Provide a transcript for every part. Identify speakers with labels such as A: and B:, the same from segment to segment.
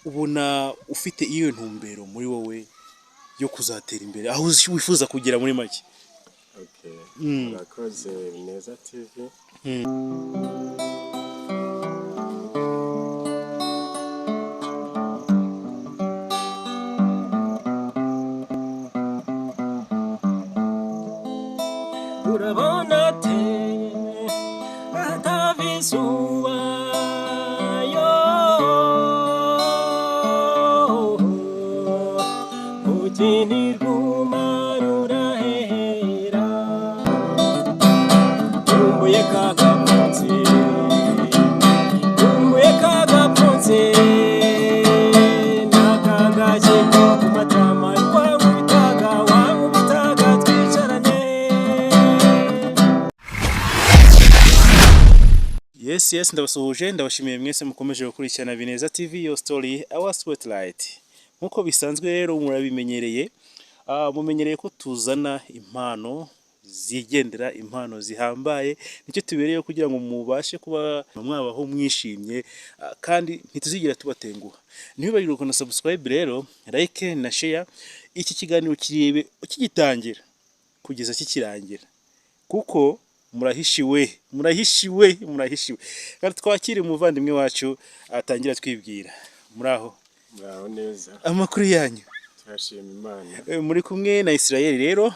A: ubona ufite iyo ntumbero muri wowe yo kuzatera imbere aho wifuza kugera muri make?
B: Okay. Murakoze Neza TV.
C: Urabona te atavizuba yo ukinirwumarura hera kumbuye kagapfunze nakagaje ku matama twamubitaga wamubitaga twicaranye.
A: Yes, ndabasuhuje ndabashimiye mwese mukomeje gukurikirana Bineza TV, your story our spotlight. Nkuko bisanzwe rero murabimenyereye, mumenyereye ko tuzana impano zigendera, impano zihambaye, nicyo tubereye kugira ngo mubashe kuba mwabaho mwishimye, kandi ntituzigira tubatenguha. Ntibibagirwe na subscribe rero, like na share iki kiganiro kirebe kigitangira kugeza kikirangira, kuko murahishiwe. Kandi twakire umuvandimwe wacu atangira twibwira. Muraho
B: neza.
A: Amakuru yanyu?
B: Turashima Imana.
A: Muri kumwe na Israel rero,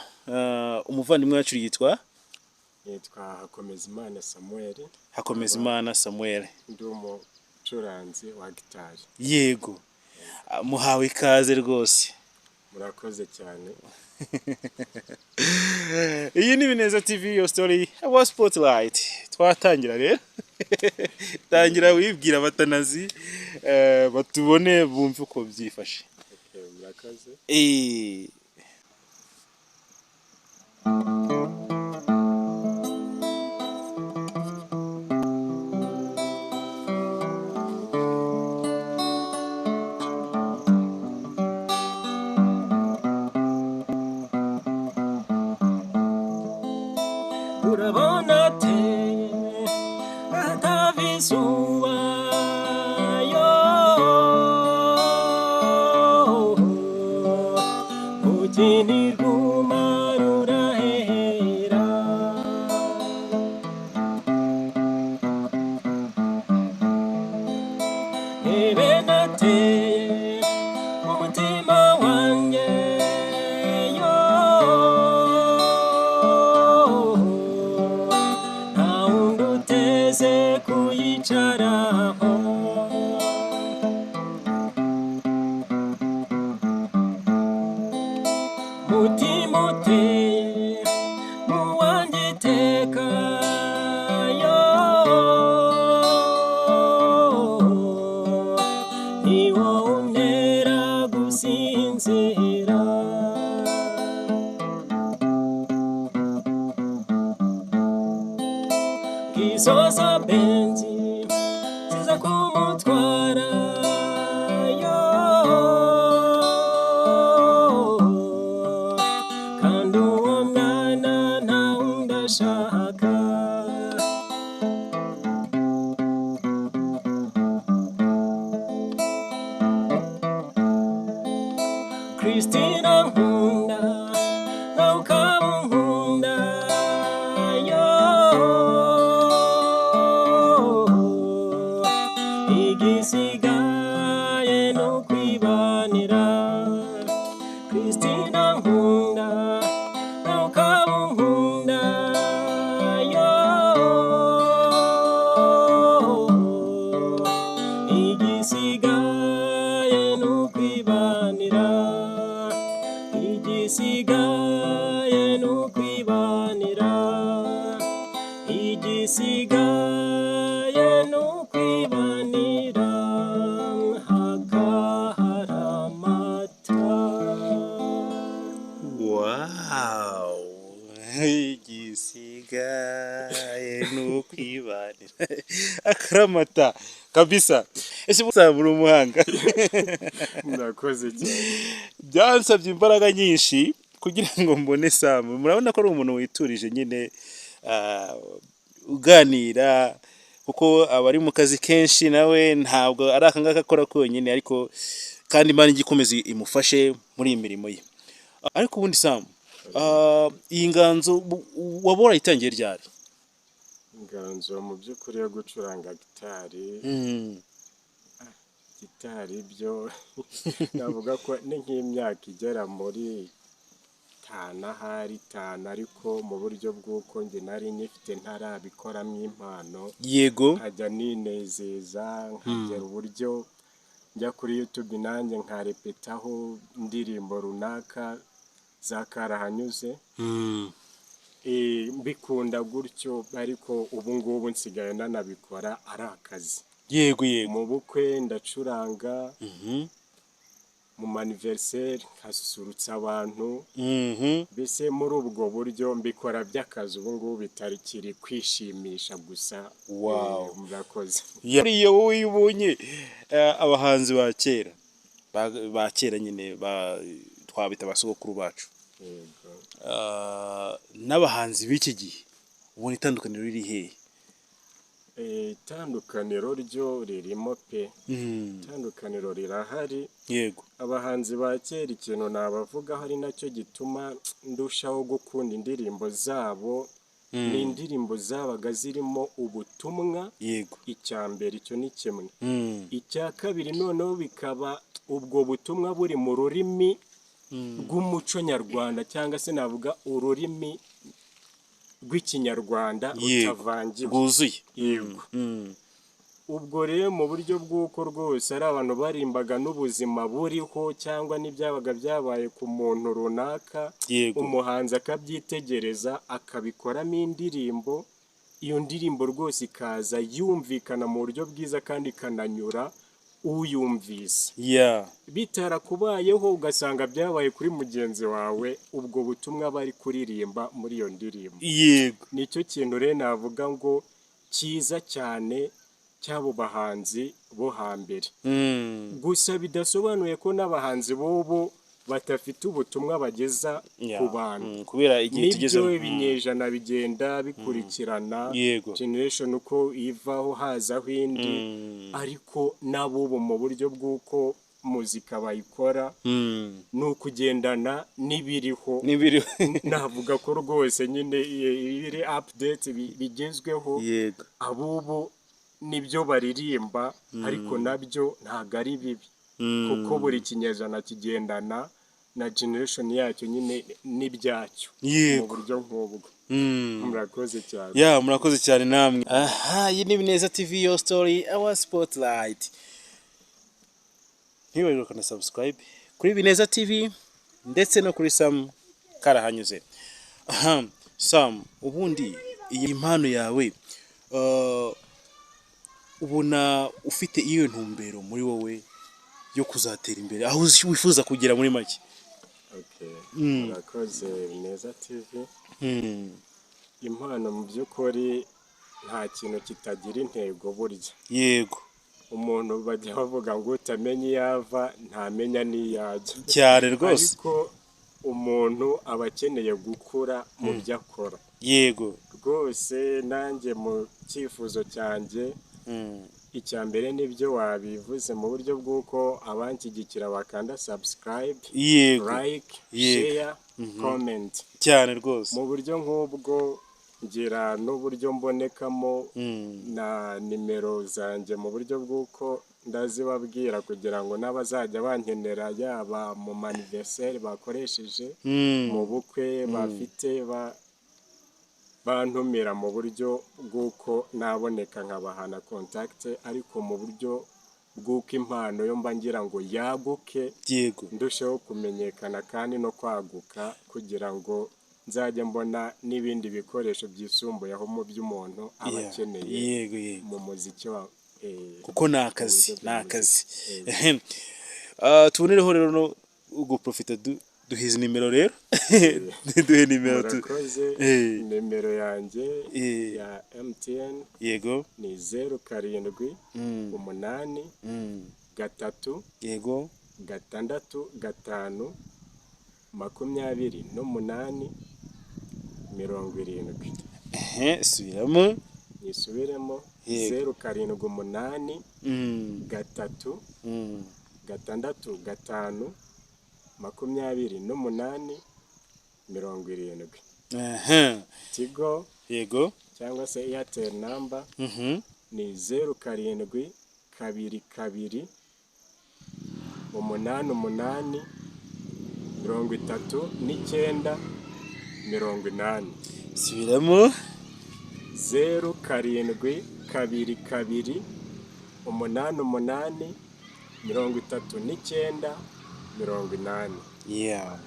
A: umuvandimwe wacu yitwa Hakomezimana Samuel.
B: Ndi umucuranzi wa gitari.
A: Yego. Muhawe ikaze rwose.
B: Murakoze cyane.
A: Iyi ni Bineza TV, your story our spotlight. Twatangira rero. Tangira wibwira abatanazi batubone bumve uko byifashe.
B: Okay, murakoze.
C: Urabona te atavizuba yo ukinirwumarura hera ebe nateye umutima wanjye yo kuyicaraho mutima uteye mu wanjye iteka yo ni wowe untera gusinzira. Kizoza benzi ziza kumutwara yo kandi uwo mwana ntawundi ashaka. Christina nkunda nawe ukaba unkunda yo igisigaye no kwibanira. Christina nkunda nawe ukaba unkunda yo igisigaye no kwibanira. Igisigaye no kwibanira. Igisigaye no kwibanira.
A: Wow, igisigaye no kwibanira. Akaramata kabisa. Ese muri umuhanga?
B: Murakoze cyane.
A: Byansabye imbaraga nyinshi kugira ngo mbone Sam. Murabona ko ari umuntu witurije nyine, uganira kuko aba ari mu kazi kenshi nawe ntabwo ari aka ngaka akora konyine, ariko kandi Imana ijya ikomeza imufashe muri iyi mirimo ye. Ariko ubundi Sam, iyi nganzo waba warayitangiye ryari?
B: inganzo mu by'ukuri yo gucuranga gitari gitari byo navuga ko ni nk'imyaka igera muri ahari 5, ariko mu buryo bw'uko njye nari nyifite ntarabikoramo impano.
A: Yego.
B: Nkajya ninezeza, nkagera uburyo njya kuri YouTube nanjye nkarepetaho indirimbo runaka zakarahanyuze. Mbikunda gutyo, ariko ubu ngubu nsigaye nanabikora ari akazi.
A: Yego yego.
B: Mu bukwe ndacuranga, mu maniverseri nkasusurutsa abantu, mbese muri ubwo buryo mbikora by'akazi ubu ngubu bitakiri kwishimisha gusa.
A: Wow.
B: Murakoze.
A: Iyo wowe ubonye abahanzi ba kera nyine twabita abasogokuru bacu, n'abahanzi b'iki gihe, ubona itandukaniro riri hehe?
B: Itandukaniro ryo ririmo pe. Itandukaniro rirahari.
A: Yego.
B: Abahanzi ba kera ikintu nabavugaho ari nacyo gituma ndushaho gukunda indirimbo zabo, ni indirimbo zabaga zirimo ubutumwa.
A: Yego.
B: Icya mbere icyo ni kimwe. Icya kabiri noneho bikaba ubwo butumwa buri mu rurimi rw'umuco nyarwanda, cyangwa se navuga ururimi rw'ikinyarwanda rutavangiwe,
A: rwuzuye.
B: Yego. Ubwo rero mu buryo bw'uko rwose ari abantu barimbaga n'ubuzima buriho cyangwa n'ibyabaga byabaye ku muntu runaka.
A: Yego.
B: Umuhanzi akabyitegereza akabikoramo indirimbo, iyo ndirimbo rwose ikaza yumvikana mu buryo bwiza kandi ikananyura uyumvise. Bitarakubayeho ugasanga byabaye kuri mugenzi wawe, ubwo butumwa bari kuririmba muri iyo ndirimbo.
A: Yego.
B: Nicyo kintu rero navuga ngo cyiza cyane cy'abo bahanzi bo hambere. Gusa bidasobanuye ko n'abahanzi bobo batafite ubutumwa bageza ku bantu,
A: kubera igihe tugeze
B: nibyo ibinyejana bigenda bikurikirana.
A: Yego.
B: Generation uko ivaho hazaho indi, ariko n'abubu mu buryo bw'uko muzika bayikora ni ukugendana n'ibiriho. Navuga ko rwose nyine ibiri update bigezweho.
A: Yego.
B: Abubu nibyo baririmba, ariko nabyo ntago ari bibi, kuko buri kinyejana kigendana na generation yacyo nyine n'ibyacyo. Mu buryo nk'ubwo. Murakoze cyane.
A: Murakoze cyane namwe. Iyi ni Bineza TV, your story, our spotlight. Ntiwibagirwe kana subscribe kuri Bineza TV ndetse no kuri Sam Karahanyuze. Sam, ubundi iyi mpano yawe ubona ufite iyo ntumbero muri wowe yo kuzatera imbere, aho wifuza kugera muri make?
B: Murakoze Bineza TV. Impano mu by'ukuri nta kintu kitagira intego burya.
A: Yego.
B: Umuntu bajya bavuga ngo utamenye iyava ntamenya n'iyajya.
A: Cyane rwose.
B: Ariko umuntu aba akeneye gukura mu byo akora.
A: Yego.
B: Rwose nanjye mu cyifuzo cyanjye, icya mbere nibyo wabivuze mu buryo bw'uko abanshyigikira bakanda subscribe, like, share, comment.
A: Cyane rwose.
B: Mu buryo nk'ubwo ngira n'uburyo mbonekamo na nimero zanjye mu buryo bw'uko ndazibabwira kugira ngo n'abazajya bankenera, yaba mu maniverseri bakoresheje, mu bukwe bafite bantumira mu buryo bw'uko naboneka nkabahana contact, ariko mu buryo bw'uko impano yo mba ngira ngo yaguke.
A: Yego.
B: Ndusheho kumenyekana kandi no kwaguka, kugira ngo nzajya mbona n'ibindi bikoresho byisumbuyeho mu by'umuntu aba akeneye.
A: Yego.
B: Mu muziki wa
A: kuko ni akazi. Tubonereho rero no guprofita duhize nimero rero. Duhe nimero.
B: Murakoze. Nimero yanjye ya MTN.
A: Yego.
B: Ni 07 8 3. Yego. 6 5 28 70.
A: Subiramo.
B: nisubiremo
A: Yego.
B: 078 gatatu gatandatu gatanu 28 70. Tigo
A: Yego.
B: cyangwa se Airtel number ni 07 kabiri kabiri 88 39 80.
A: Subiramo.
B: 07 kabiri kabiri 88 39 80.
A: Yeah.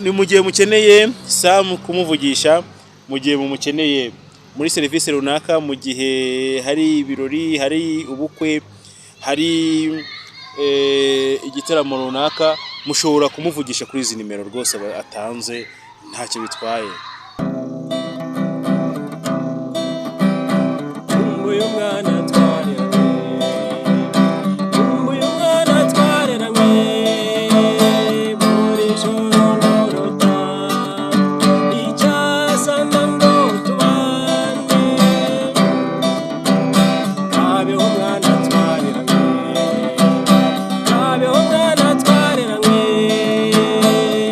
A: Ni mu gihe mukeneye Sam kumuvugisha, mu gihe mumukeneye muri serivisi runaka, mu gihe hari ibirori, hari ubukwe, hari igitaramo runaka, mushobora kumuvugisha kuri izi nimero rwose atanze, ntacyo bitwaye.
C: Uyu mwana twareranywe muri joro ndorota icyasana ngo tubane kabeho mwana twareranywe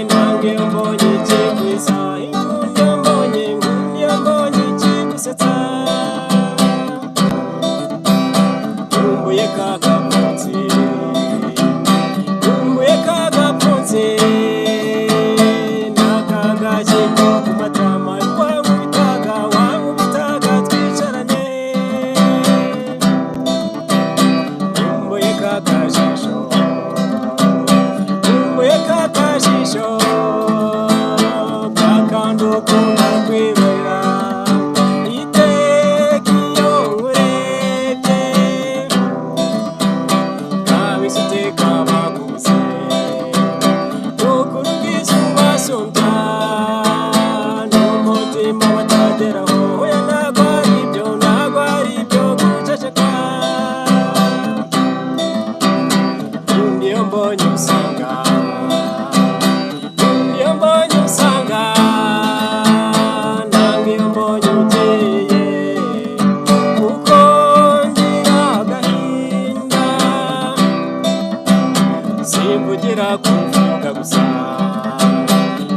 C: nange mbonye ikigusa inkundi mbonye ikigusetsa Kumbuye kagapfunsi nakagaje ko kumatama wankubitaga twicaranye kumbuye kakajisho kakando kuna kwibera iteka iyo nkurebye kabisiteka bakuze ukurugiza ubasumba n'umutima batageraho oya ntabwo ari ibyo guceceka niyo mbonye usanga nange iyo mbonye uteye kuko ngira agahinda simvugira kuvuga gusa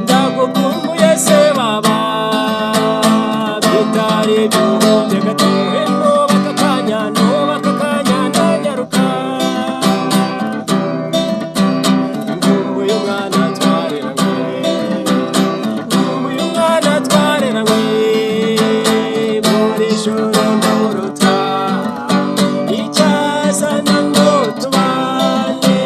C: ndagukumbuye se baba bitari by'ubundi gatowe nubaka akanya ndanyaruka nkumbuye umwana twareranywe muri joro ndorota icyasana ngo tubane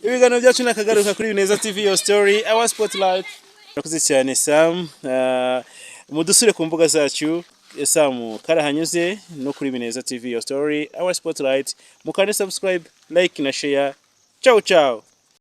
A: Ibiganiro byacu nakagaruka kuri Bineza TV Your Story Our Spotlight. Murakoze cyane Sam. Mudusure ku mbuga zacu Sam karahanyuze no kuri Bineza TV Your Story Our Spotlight. Mukande subscribe, like na share. Ciao ciao.